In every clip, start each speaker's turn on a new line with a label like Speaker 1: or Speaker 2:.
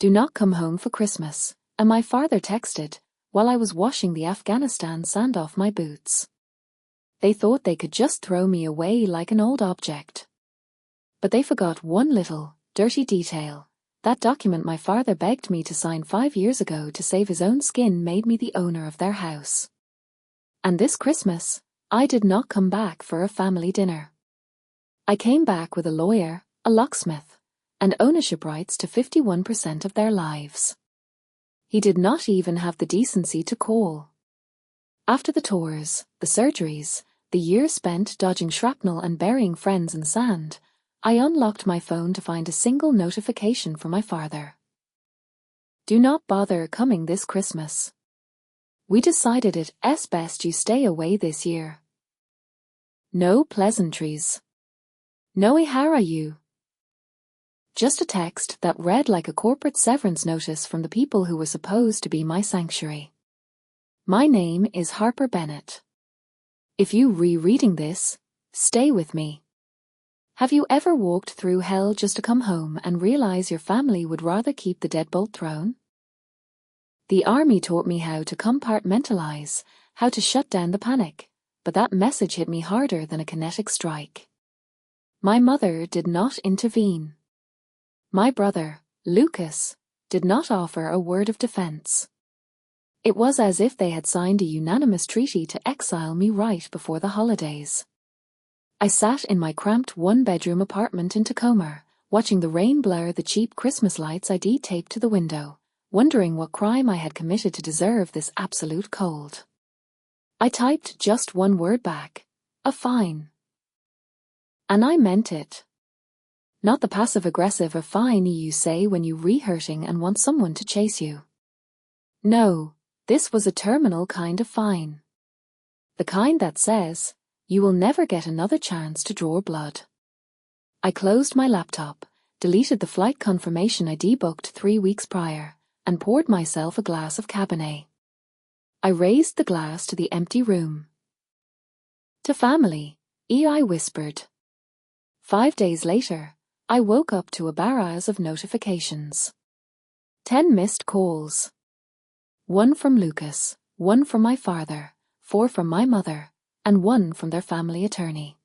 Speaker 1: "Do not come home for Christmas," and my father texted, while I was washing the Afghanistan sand off my boots. They thought they could just throw me away like an old object. But they forgot one little, dirty detail. That document my father begged me to sign 5 years ago to save his own skin made me the owner of their house. And this Christmas, I did not come back for a family dinner. I came back with a lawyer, a locksmith, and ownership rights to 51% of their lives. He did not even have the decency to call. After the tours, the surgeries, the years spent dodging shrapnel and burying friends in sand, I unlocked my phone to find a single notification from my father. "Do not bother coming this Christmas. We decided it's best you stay away this year. No pleasantries. No ihara you." Just a text that read like a corporate severance notice from the people who were supposed to be my sanctuary. My name is Harper Bennett. If you rereading this, stay with me. Have you ever walked through hell just to come home and realize your family would rather keep the deadbolt thrown? The army taught me how to compartmentalize, how to shut down the panic, but that message hit me harder than a kinetic strike. My mother did not intervene. My brother, Lucas, did not offer a word of defense. It was as if they had signed a unanimous treaty to exile me right before the holidays. I sat in my cramped one-bedroom apartment in Tacoma, watching the rain blur the cheap Christmas lights I'd taped to the window, wondering what crime I had committed to deserve this absolute cold. I typed just one word back: a fine. And I meant it. Not the passive-aggressive "a fine" you say when you're re-hurting and want someone to chase you. No, this was a terminal kind of fine. The kind that says, you will never get another chance to draw blood. I closed my laptop, deleted the flight confirmation I debooked 3 weeks prior, and poured myself a glass of Cabernet. I raised the glass to the empty room. "To family," I whispered. 5 days later, I woke up to a barrage of notifications. 10 missed calls. 1 from Lucas, 1 from my father, 4 from my mother, and 1 from their family attorney.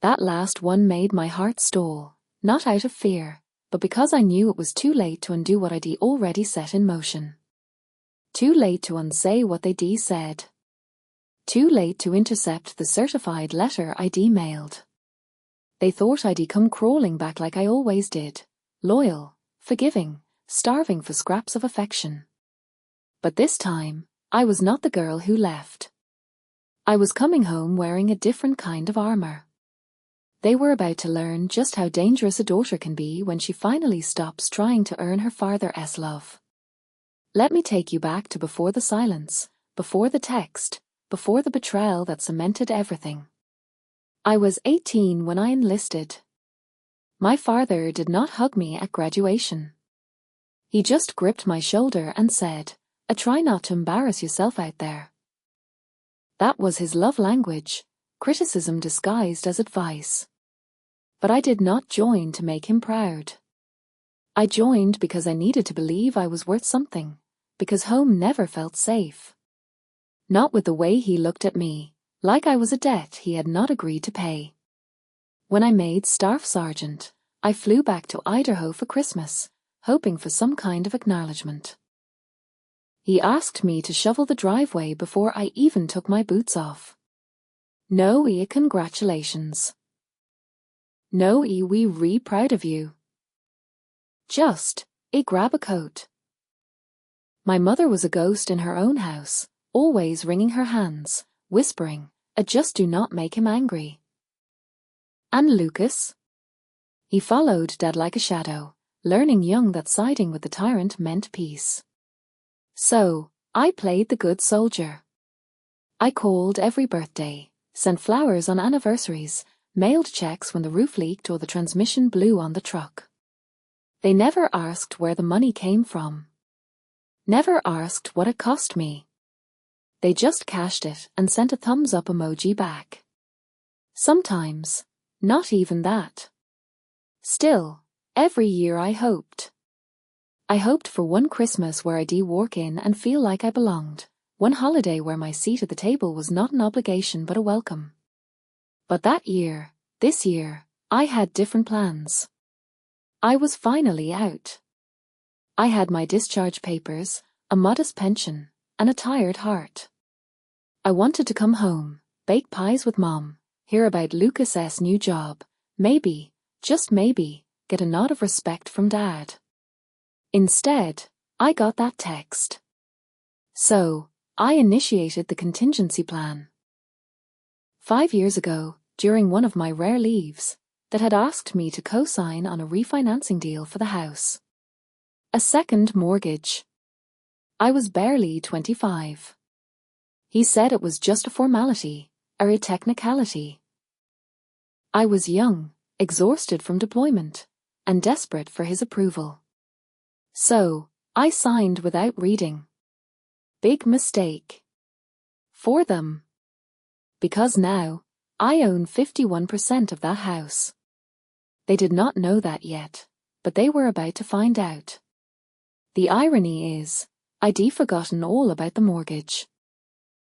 Speaker 1: That last one made my heart stall, not out of fear, but because I knew it was too late to undo what I'd already set in motion. Too late to unsay what they'd said. Too late to intercept the certified letter I'd emailed. They thought I'd come crawling back like I always did, loyal, forgiving, starving for scraps of affection. But this time, I was not the girl who left. I was coming home wearing a different kind of armor. They were about to learn just how dangerous a daughter can be when she finally stops trying to earn her father's love. Let me take you back to before the silence, before the text, before the betrayal that cemented everything. I was 18 when I enlisted. My father did not hug me at graduation. He just gripped my shoulder and said, "Try not to embarrass yourself out there." That was his love language, criticism disguised as advice. But I did not join to make him proud. I joined because I needed to believe I was worth something, because home never felt safe. Not with the way he looked at me, like I was a debt he had not agreed to pay. When I made Staff Sergeant, I flew back to Idaho for Christmas, hoping for some kind of acknowledgement. He asked me to shovel the driveway before I even took my boots off. "No, congratulations. No, we proud of you. Just, grab a coat." My mother was a ghost in her own house, always wringing her hands, whispering, "Just do not make him angry." And Lucas? He followed Dad like a shadow, learning young that siding with the tyrant meant peace. So, I played the good soldier. I called every birthday, sent flowers on anniversaries, mailed checks when the roof leaked or the transmission blew on the truck. They never asked where the money came from. Never asked what it cost me. They just cashed it and sent a thumbs up emoji back. Sometimes, not even that. Still, every year I hoped. I hoped for one Christmas where I'd walk in and feel like I belonged, one holiday where my seat at the table was not an obligation but a welcome. But this year, I had different plans. I was finally out. I had my discharge papers, a modest pension, and a tired heart. I wanted to come home, bake pies with Mom, hear about Lucas's new job, maybe, just maybe, get a nod of respect from Dad. Instead, I got that text. So, I initiated the contingency plan. 5 years ago, during one of my rare leaves, Dad had asked me to co-sign on a refinancing deal for the house. A second mortgage. I was barely 25. He said it was just a formality, or a technicality. I was young, exhausted from deployment, and desperate for his approval. So, I signed without reading. Big mistake. For them. Because now, I own 51% of that house. They did not know that yet, but they were about to find out. The irony is, I'd forgotten all about the mortgage.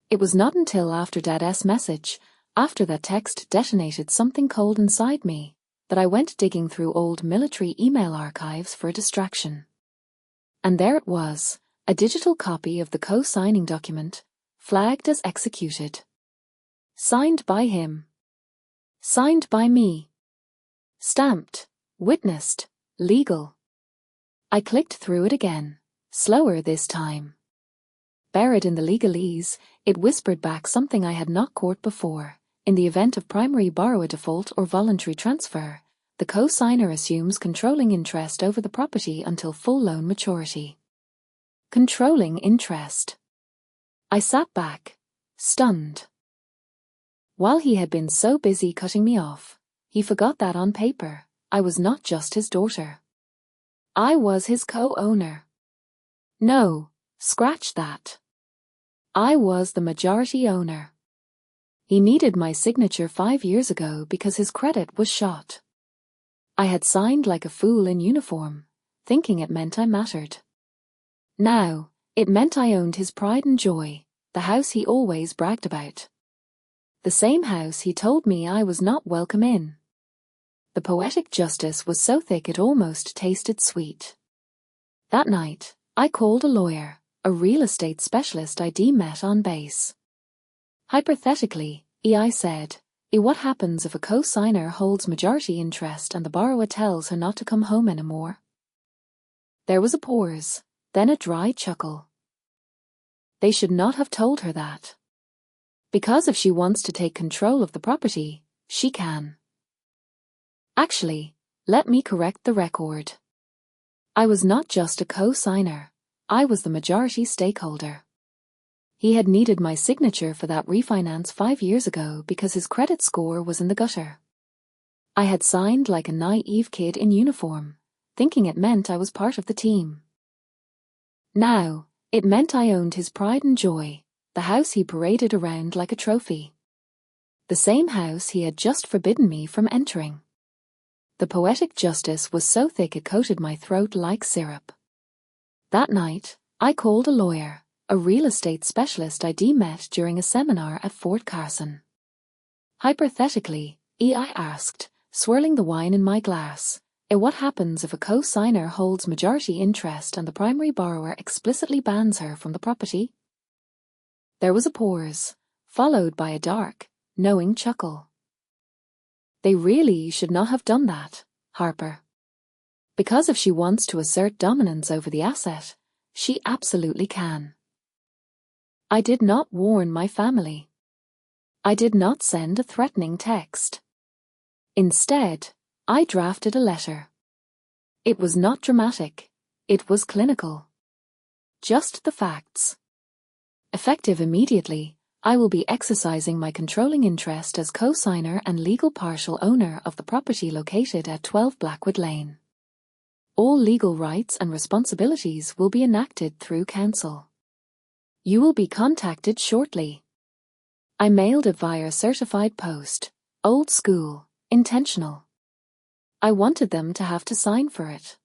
Speaker 1: It was not until after Dad's message, after that text detonated something cold inside me, that I went digging through old military email archives for a distraction. And there it was, a digital copy of the co-signing document, flagged as executed. Signed by him. Signed by me. Stamped, witnessed, legal. I clicked through it again, slower this time. Buried in the legalese, it whispered back something I had not caught before. In the event of primary borrower default or voluntary transfer, the co-signer assumes controlling interest over the property until full loan maturity. Controlling interest. I sat back, stunned. While he had been so busy cutting me off, he forgot that on paper, I was not just his daughter. I was his co-owner. No, scratch that. I was the majority owner. He needed my signature 5 years ago because his credit was shot. I had signed like a fool in uniform, thinking it meant I mattered. Now, it meant I owned his pride and joy, the house he always bragged about. The same house he told me I was not welcome in. The poetic justice was so thick it almost tasted sweet. That night, I called a lawyer, a real estate specialist I'd met on base. Hypothetically, I said, what happens if a co-signer holds majority interest and the borrower tells her not to come home anymore? There was a pause, then a dry chuckle. They should not have told her that. Because if she wants to take control of the property, she can. Actually, let me correct the record. I was not just a co-signer, I was the majority stakeholder. He had needed my signature for that refinance 5 years ago because his credit score was in the gutter. I had signed like a naive kid in uniform, thinking it meant I was part of the team. Now, it meant I owned his pride and joy, the house he paraded around like a trophy. The same house he had just forbidden me from entering. The poetic justice was so thick it coated my throat like syrup. That night, I called a lawyer, a real estate specialist I'd met during a seminar at Fort Carson. Hypothetically, I asked, swirling the wine in my glass, what happens if a co-signer holds majority interest and the primary borrower explicitly bans her from the property? There was a pause, followed by a dark, knowing chuckle. They really should not have done that, Harper. Because if she wants to assert dominance over the asset, she absolutely can. I did not warn my family. I did not send a threatening text. Instead, I drafted a letter. It was not dramatic, it was clinical. Just the facts. Effective immediately, I will be exercising my controlling interest as co-signer and legal partial owner of the property located at 12 Blackwood Lane. All legal rights and responsibilities will be enacted through counsel. You will be contacted shortly. I mailed it via certified post, old school, intentional. I wanted them to have to sign for it.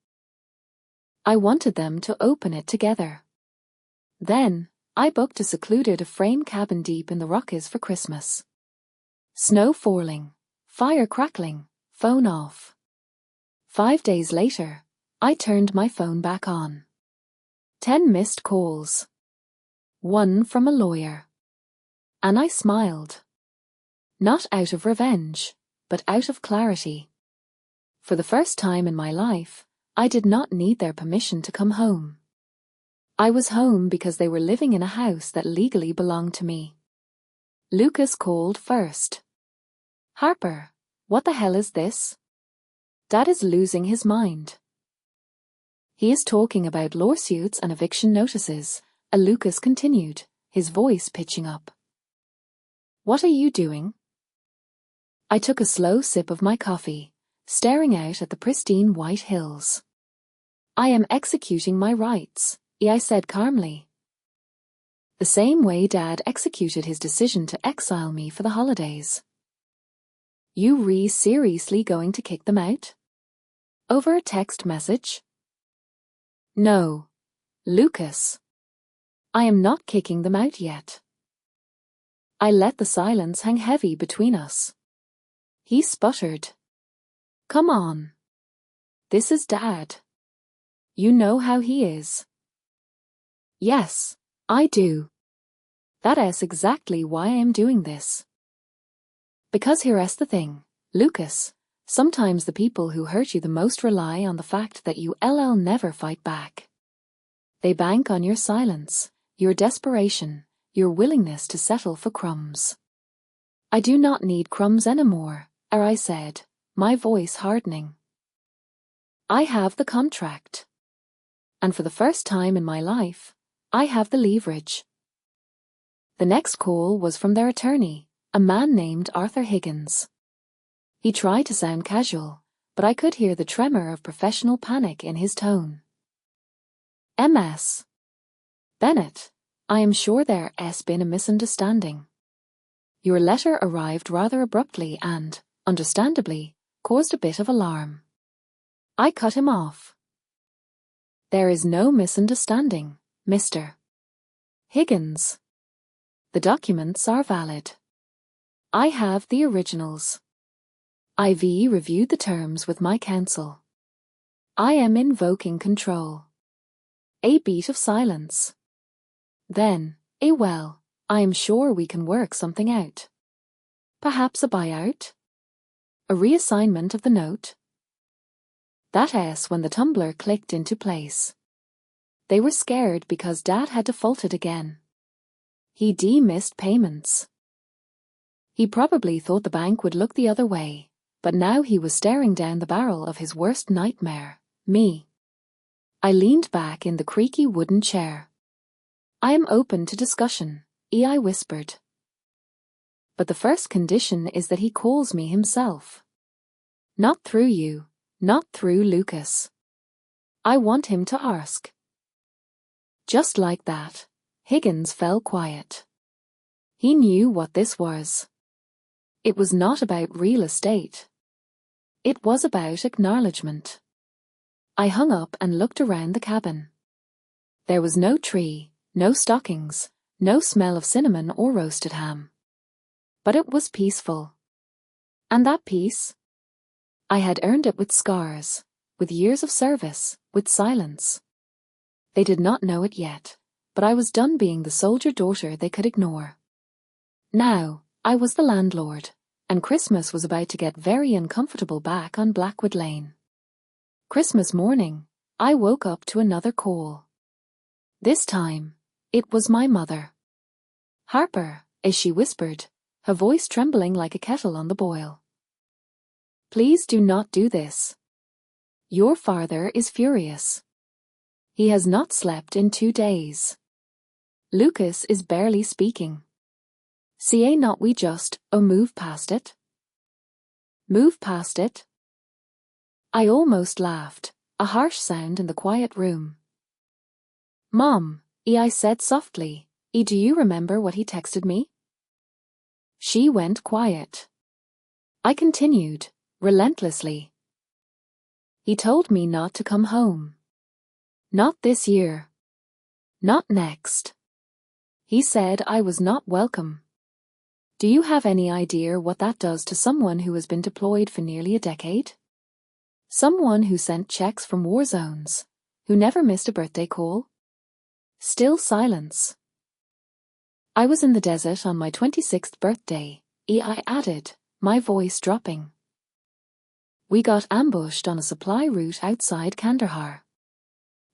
Speaker 1: I wanted them to open it together. Then, I booked a secluded frame cabin deep in the Rockies for Christmas. Snow falling, fire crackling, phone off. 5 days later, I turned my phone back on. 10 missed calls. 1 from a lawyer. And I smiled. Not out of revenge, but out of clarity. For the first time in my life, I did not need their permission to come home. I was home because they were living in a house that legally belonged to me. Lucas called first. Harper, what the hell is this? Dad is losing his mind. He is talking about lawsuits and eviction notices, Lucas continued, his voice pitching up. What are you doing? I took a slow sip of my coffee, staring out at the pristine white hills. I am executing my rights, I said calmly. The same way Dad executed his decision to exile me for the holidays. You seriously going to kick them out? Over a text message? No, Lucas. I am not kicking them out yet. I let the silence hang heavy between us. He sputtered. Come on. This is Dad. You know how he is. Yes, I do. That is exactly why I am doing this. Because here's the thing, Lucas, sometimes the people who hurt you the most rely on the fact that you never fight back. They bank on your silence, your desperation, your willingness to settle for crumbs. I do not need crumbs anymore, I said, my voice hardening. I have the contract. And for the first time in my life, I have the leverage. The next call was from their attorney, a man named Arthur Higgins. He tried to sound casual, but I could hear the tremor of professional panic in his tone. Ms. Bennett, I am sure there has been a misunderstanding. Your letter arrived rather abruptly and, understandably, caused a bit of alarm. I cut him off. There is no misunderstanding, Mr. Higgins. The documents are valid. I have the originals. I've reviewed the terms with my counsel. I am invoking control. A beat of silence. Then, well, I am sure we can work something out. Perhaps a buyout? A reassignment of the note? That is when the tumbler clicked into place. They were scared because Dad had defaulted again. He missed payments. He probably thought the bank would look the other way, but now he was staring down the barrel of his worst nightmare, me. I leaned back in the creaky wooden chair. I am open to discussion, I whispered. But the first condition is that he calls me himself. Not through you, not through Lucas. I want him to ask. Just like that, Higgins fell quiet. He knew what this was. It was not about real estate. It was about acknowledgement. I hung up and looked around the cabin. There was no tree, no stockings, no smell of cinnamon or roasted ham. But it was peaceful. And that peace? I had earned it with scars, with years of service, with silence. They did not know it yet, but I was done being the soldier daughter they could ignore. Now, I was the landlord, and Christmas was about to get very uncomfortable back on Blackwood Lane. Christmas morning, I woke up to another call. This time, it was my mother. Harper, as she whispered, her voice trembling like a kettle on the boil. Please do not do this. Your father is furious. He has not slept in 2 days. Lucas is barely speaking. See not we just, move past it? Move past it? I almost laughed, a harsh sound in the quiet room. Mom, I said softly, do you remember what he texted me? She went quiet. I continued, relentlessly. He told me not to come home. Not this year. Not next. He said I was not welcome. Do you have any idea what that does to someone who has been deployed for nearly a decade? Someone who sent checks from war zones, who never missed a birthday call? Still silence. I was in the desert on my 26th birthday, I added, my voice dropping. We got ambushed on a supply route outside Kandahar.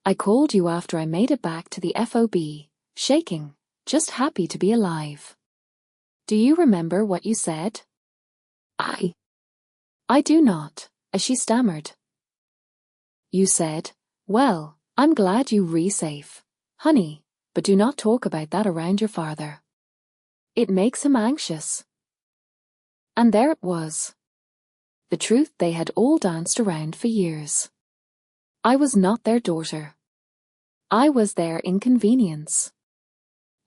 Speaker 1: I called you after I made it back to the FOB, shaking, just happy to be alive. Do you remember what you said? I do not, as she stammered. You said, well, I'm glad you re-safe, honey, but do not talk about that around your father. It makes him anxious. And there it was. The truth they had all danced around for years. I was not their daughter. I was their inconvenience.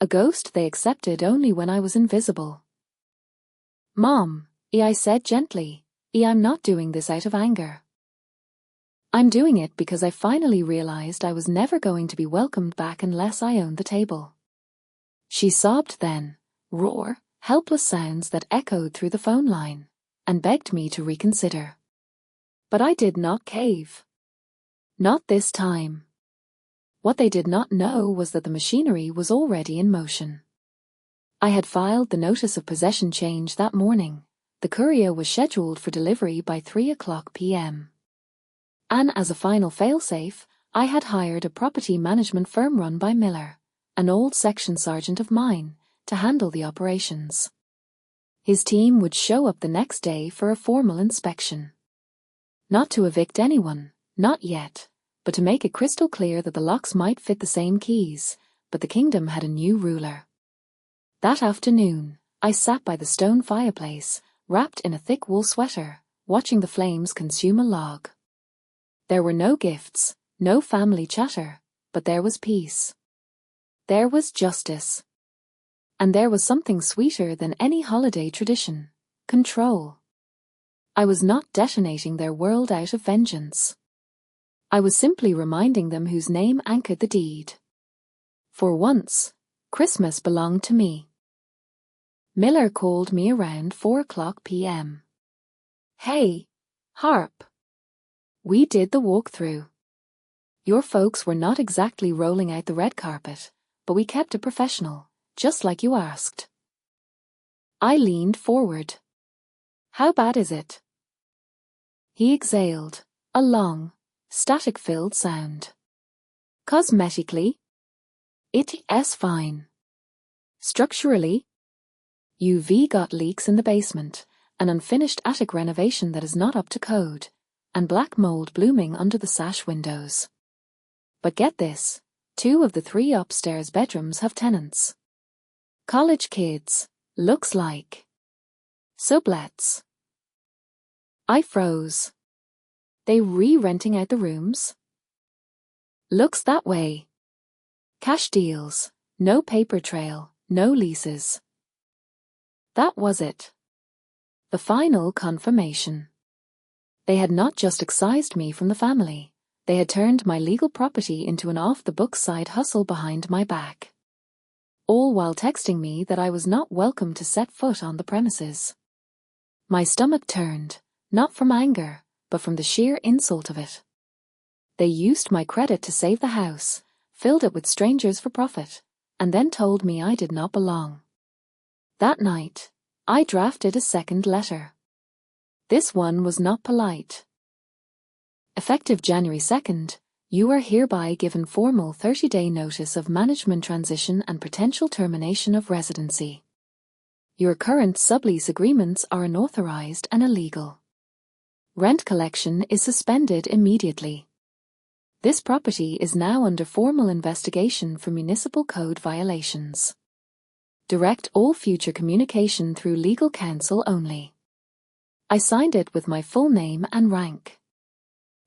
Speaker 1: A ghost they accepted only when I was invisible. Mom, I said gently, I'm not doing this out of anger. I'm doing it because I finally realized I was never going to be welcomed back unless I owned the table. She sobbed then, raw, helpless sounds that echoed through the phone line, and begged me to reconsider. But I did not cave. Not this time. What they did not know was that the machinery was already in motion. I had filed the notice of possession change that morning. The courier was scheduled for delivery by 3:00 p.m. And as a final failsafe, I had hired a property management firm run by Miller, an old section sergeant of mine, to handle the operations. His team would show up the next day for a formal inspection. Not to evict anyone, not yet, but to make it crystal clear that the locks might fit the same keys, but the kingdom had a new ruler. That afternoon, I sat by the stone fireplace, wrapped in a thick wool sweater, watching the flames consume a log. There were no gifts, no family chatter, but there was peace. There was justice. And there was something sweeter than any holiday tradition: control. I was not detonating their world out of vengeance. I was simply reminding them whose name anchored the deed. For once, Christmas belonged to me. Miller called me around 4:00 p.m. Hey, Harp. We did the walkthrough. Your folks were not exactly rolling out the red carpet, but we kept it professional, just like you asked. I leaned forward. How bad is it? He exhaled, a long, static-filled sound. Cosmetically? It's fine. Structurally? You've got leaks in the basement, an unfinished attic renovation that is not up to code, and black mold blooming under the sash windows. But get this, 2 of the 3 upstairs bedrooms have tenants. College kids, looks like. Sublets. I froze. They re-renting out the rooms? Looks that way. Cash deals, no paper trail, no leases. That was it. The final confirmation. They had not just excised me from the family, they had turned my legal property into an off-the-books side hustle behind my back. All while texting me that I was not welcome to set foot on the premises. My stomach turned, not from anger, but from the sheer insult of it. They used my credit to save the house, filled it with strangers for profit, and then told me I did not belong. That night, I drafted a second letter. This one was not polite. Effective January 2nd, you are hereby given formal 30-day notice of management transition and potential termination of residency. Your current sublease agreements are unauthorized and illegal. Rent collection is suspended immediately. This property is now under formal investigation for municipal code violations. Direct all future communication through legal counsel only. I signed it with my full name and rank.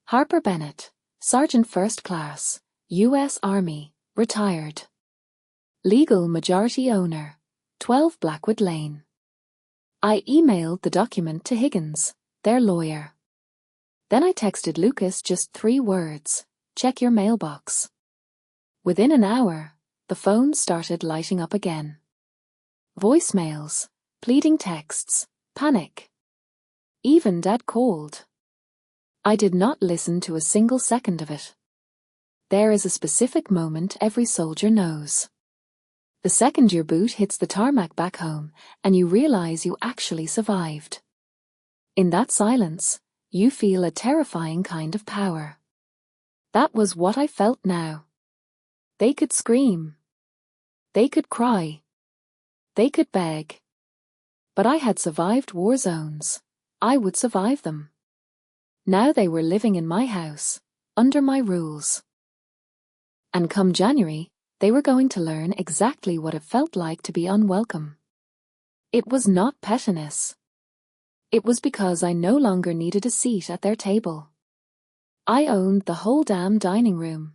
Speaker 1: Harper Bennett, Sergeant First Class, U.S. Army, retired. Legal majority owner, 12 Blackwood Lane. I emailed the document to Higgins, their lawyer. Then I texted Lucas just 3 words: check your mailbox. Within an hour, the phone started lighting up again. Voicemails, pleading texts, panic. Even Dad called. I did not listen to a single second of it. There is a specific moment every soldier knows. The second your boot hits the tarmac back home and you realize you actually survived. In that silence, you feel a terrifying kind of power. That was what I felt now. They could scream. They could cry. They could beg. But I had survived war zones. I would survive them. Now they were living in my house, under my rules. And come January, they were going to learn exactly what it felt like to be unwelcome. It was not pettiness. It was because I no longer needed a seat at their table. I owned the whole damn dining room.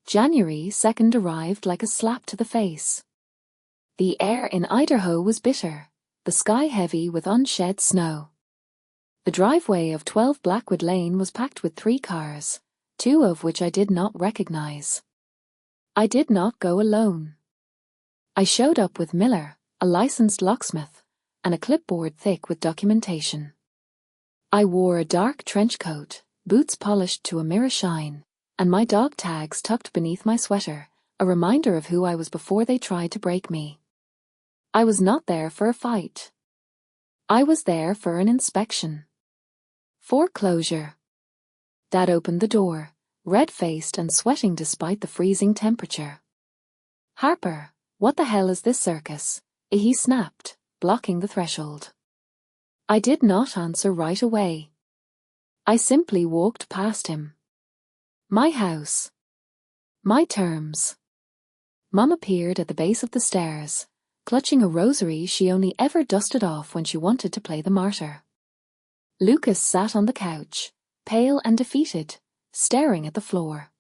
Speaker 1: January 2nd arrived like a slap to the face. The air in Idaho was bitter, the sky heavy with unshed snow. The driveway of 12 Blackwood Lane was packed with 3 cars, 2 of which I did not recognize. I did not go alone. I showed up with Miller, a licensed locksmith, and a clipboard thick with documentation. I wore a dark trench coat, boots polished to a mirror shine, and my dog tags tucked beneath my sweater, a reminder of who I was before they tried to break me. I was not there for a fight. I was there for an inspection. Foreclosure. Dad opened the door, red-faced and sweating despite the freezing temperature. Harper, what the hell is this circus? He snapped, blocking the threshold. I did not answer right away. I simply walked past him. My house. My terms. Mum appeared at the base of the stairs, clutching a rosary she only ever dusted off when she wanted to play the martyr. Lucas sat on the couch, pale and defeated, staring at the floor.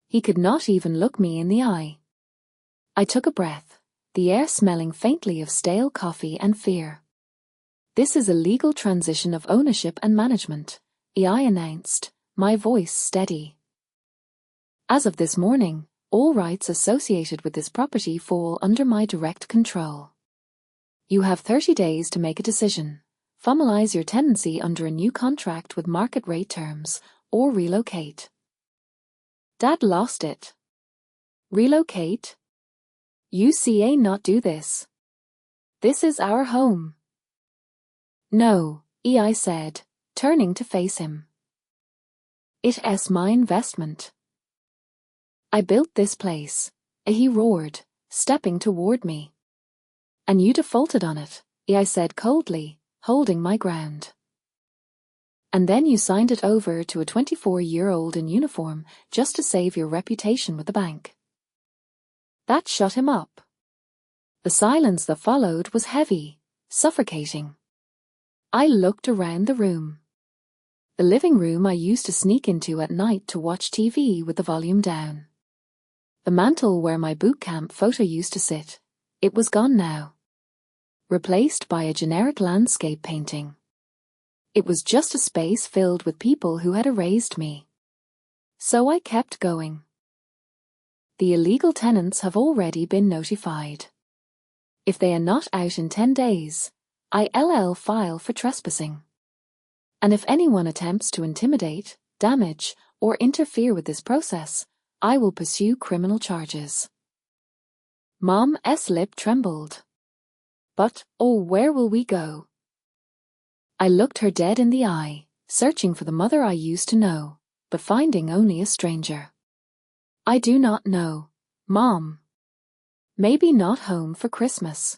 Speaker 1: He could not even look me in the eye. I took a breath, the air smelling faintly of stale coffee and fear. This is a legal transition of ownership and management, I announced, my voice steady. As of this morning, all rights associated with this property fall under my direct control. You have 30 days to make a decision. Formalize your tenancy under a new contract with market rate terms, or relocate. Dad lost it. Relocate? UCA not do this. This is our home. No, I said, turning to face him. It's my investment. I built this place, he roared, stepping toward me. And you defaulted on it, I said coldly, holding my ground. And then you signed it over to a 24-year-old in uniform just to save your reputation with the bank. That shut him up. The silence that followed was heavy, suffocating. I looked around the room. The living room I used to sneak into at night to watch TV with the volume down. The mantel where my boot camp photo used to sit, it was gone now. Replaced by a generic landscape painting. It was just a space filled with people who had erased me. So I kept going. The illegal tenants have already been notified. If they are not out in 10 days, I'll file for trespassing. And if anyone attempts to intimidate, damage, or interfere with this process, I will pursue criminal charges. Mom's lip trembled. But, oh, where will we go? I looked her dead in the eye, searching for the mother I used to know, but finding only a stranger. I do not know, Mom. Maybe not home for Christmas.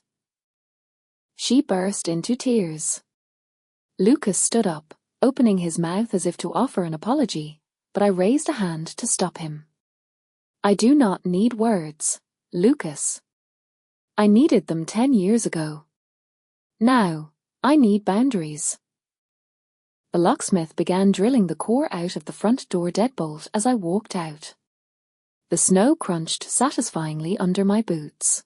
Speaker 1: She burst into tears. Lucas stood up, opening his mouth as if to offer an apology, but I raised a hand to stop him. I do not need words, Lucas. I needed them 10 years ago. Now, I need boundaries. The locksmith began drilling the core out of the front door deadbolt as I walked out. The snow crunched satisfyingly under my boots.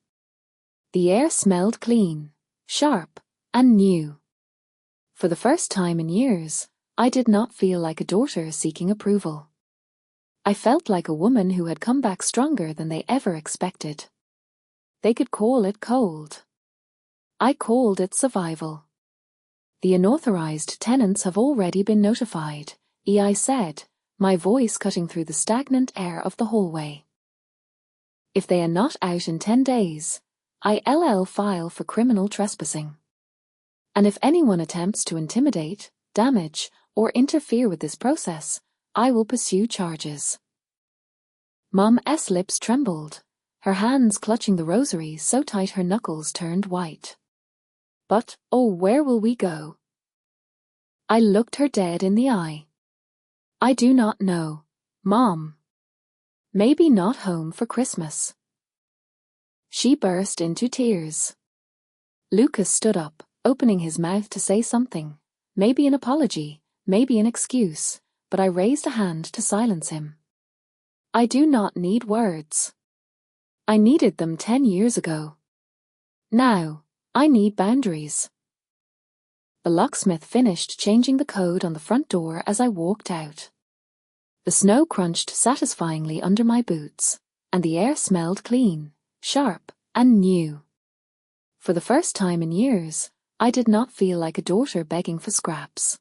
Speaker 1: The air smelled clean, sharp, and new. For the first time in years, I did not feel like a daughter seeking approval. I felt like a woman who had come back stronger than they ever expected. They could call it cold. I called it survival. The unauthorized tenants have already been notified, I said, my voice cutting through the stagnant air of the hallway. If they are not out in 10 days, I'll file for criminal trespassing. And if anyone attempts to intimidate, damage, or interfere with this process, I will pursue charges. Mom's lips trembled, her hands clutching the rosary so tight her knuckles turned white. But, oh, where will we go? I looked her dead in the eye. I do not know, Mom. Maybe not home for Christmas. She burst into tears. Lucas stood up, opening his mouth to say something, maybe an apology, maybe an excuse, but I raised a hand to silence him. I do not need words. I needed them 10 years ago. Now, I need boundaries. The locksmith finished changing the code on the front door as I walked out. The snow crunched satisfyingly under my boots, and the air smelled clean, sharp, and new. For the first time in years, I did not feel like a daughter begging for scraps.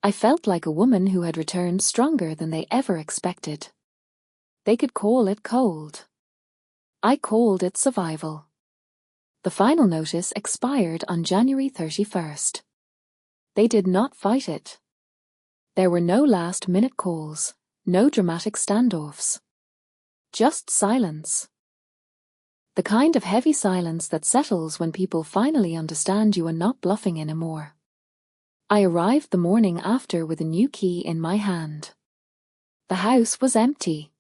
Speaker 1: I felt like a woman who had returned stronger than they ever expected. They could call it cold. I called it survival. The final notice expired on January 31st. They did not fight it. There were no last-minute calls, no dramatic standoffs. Just silence. The kind of heavy silence that settles when people finally understand you are not bluffing anymore. I arrived the morning after with a new key in my hand. The house was empty.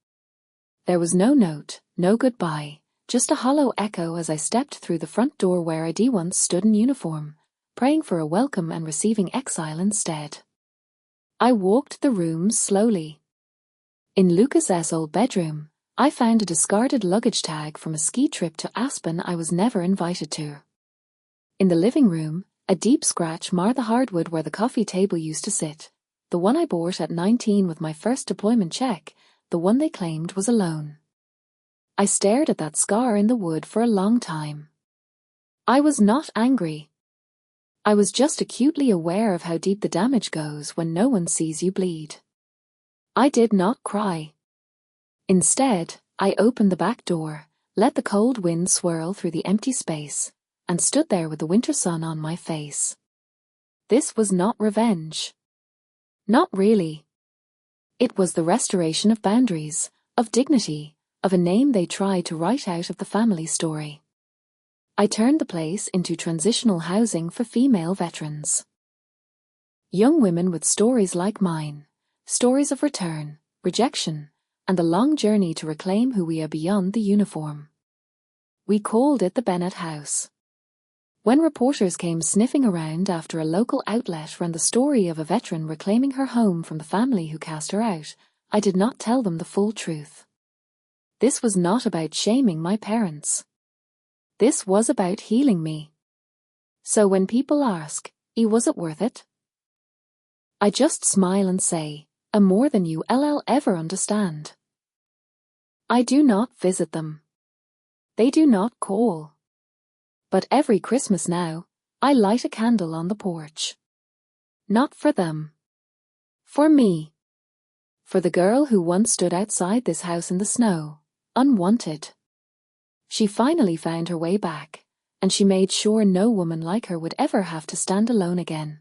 Speaker 1: There was no note, no goodbye, just a hollow echo as I stepped through the front door where I once stood in uniform, praying for a welcome and receiving exile instead. I walked the rooms slowly. In Lucas's old bedroom, I found a discarded luggage tag from a ski trip to Aspen I was never invited to. In the living room, a deep scratch marred the hardwood where the coffee table used to sit, the one I bought at 19 with my first deployment check, the one they claimed was a loan. I stared at that scar in the wood for a long time. I was not angry. I was just acutely aware of how deep the damage goes when no one sees you bleed. I did not cry. Instead, I opened the back door, let the cold wind swirl through the empty space, and stood there with the winter sun on my face. This was not revenge. Not really. It was the restoration of boundaries, of dignity, of a name they tried to write out of the family story. I turned the place into transitional housing for female veterans. Young women with stories like mine, stories of return, rejection, and the long journey to reclaim who we are beyond the uniform. We called it the Bennett House. When reporters came sniffing around after a local outlet ran the story of a veteran reclaiming her home from the family who cast her out, I did not tell them the full truth. This was not about shaming my parents. This was about healing me. So when people ask, was it worth it? I just smile and say, more than you'll ever understand. I do not visit them. They do not call. But every Christmas now, I light a candle on the porch. Not for them. For me. For the girl who once stood outside this house in the snow, unwanted. She finally found her way back, and she made sure no woman like her would ever have to stand alone again.